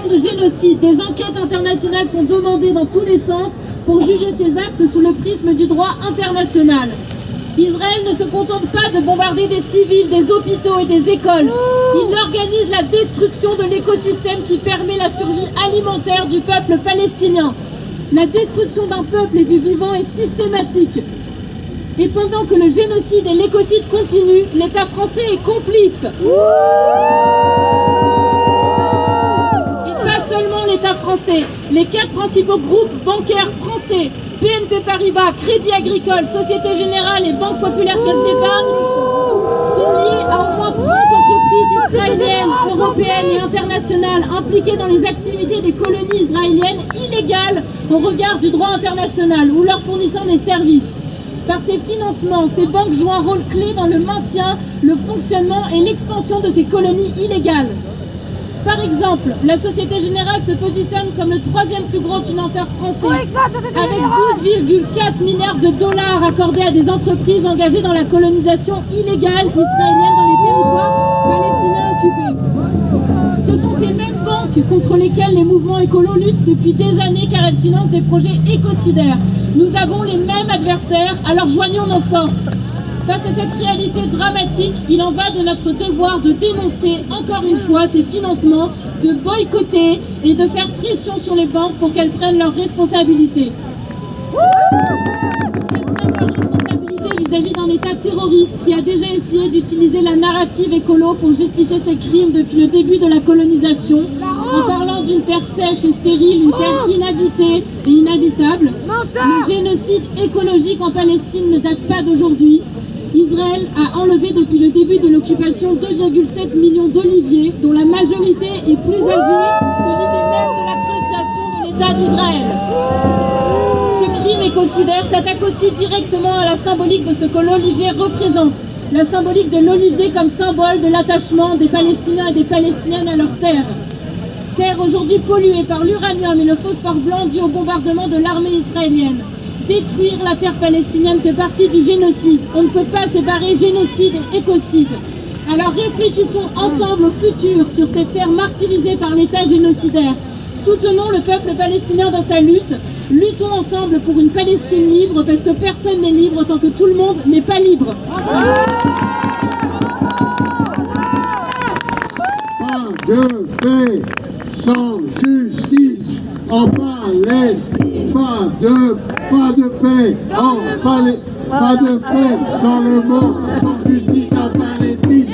accusation de génocide. Des enquêtes internationales sont demandées dans tous les sens pour juger ces actes sous le prisme du droit international. Israël ne se contente pas de bombarder des civils, des hôpitaux et des écoles. Il organise la destruction de l'écosystème qui permet la survie alimentaire du peuple palestinien. La destruction d'un peuple et du vivant est systématique. Et pendant que le génocide et l'écocide continuent, l'État français est complice. Et pas seulement l'État français. Les 4 principaux groupes bancaires français, BNP Paribas, Crédit Agricole, Société Générale et Banque Populaire Caisse d'Épargne, sont liés à au moins 30 entreprises israéliennes, européennes et internationales impliquées dans les activités des colonies israéliennes illégales au regard du droit international ou leur fournissant des services. Par ces financements, ces banques jouent un rôle clé dans le maintien, le fonctionnement et l'expansion de ces colonies illégales. Par exemple, la Société Générale se positionne comme le 3e plus grand financeur français, avec 12,4 milliards de dollars accordés à des entreprises engagées dans la colonisation illégale israélienne dans les territoires palestiniens occupés. Ce sont ces mêmes banques contre lesquelles les mouvements écolos luttent depuis des années car elles financent des projets écocidaires. Nous avons les mêmes adversaires, alors joignons nos forces. Face à cette réalité dramatique, il en va de notre devoir de dénoncer encore une fois ces financements, de boycotter et de faire pression sur les banques pour qu'elles prennent leurs responsabilités. Vis-à-vis d'un État terroriste qui a déjà essayé d'utiliser la narrative écolo pour justifier ses crimes depuis le début de la colonisation, en parlant d'une terre sèche et stérile, une terre inhabitée et inhabitable. Le génocide écologique en Palestine ne date pas d'aujourd'hui. Israël a enlevé depuis le début de l'occupation 2,7 millions d'oliviers, dont la majorité est plus âgée que l'idée même de la création de l'État d'Israël. Ce crime écocidaire s'attaque aussi directement à la symbolique de ce que l'olivier représente, la symbolique de l'olivier comme symbole de l'attachement des Palestiniens et des Palestiniennes à leur terre. Terre aujourd'hui polluée par l'uranium et le phosphore blanc dû au bombardement de l'armée israélienne. Détruire la terre palestinienne fait partie du génocide. On ne peut pas séparer génocide et écocide. Alors réfléchissons ensemble au futur sur cette terre martyrisée par l'État génocidaire. Soutenons le peuple palestinien dans sa lutte. Luttons ensemble pour une Palestine libre parce que personne n'est libre tant que tout le monde n'est pas libre. Pas de paix sans justice en Palestine. Pas de paix en Palestine. Pas de paix dans le monde sans justice en Palestine.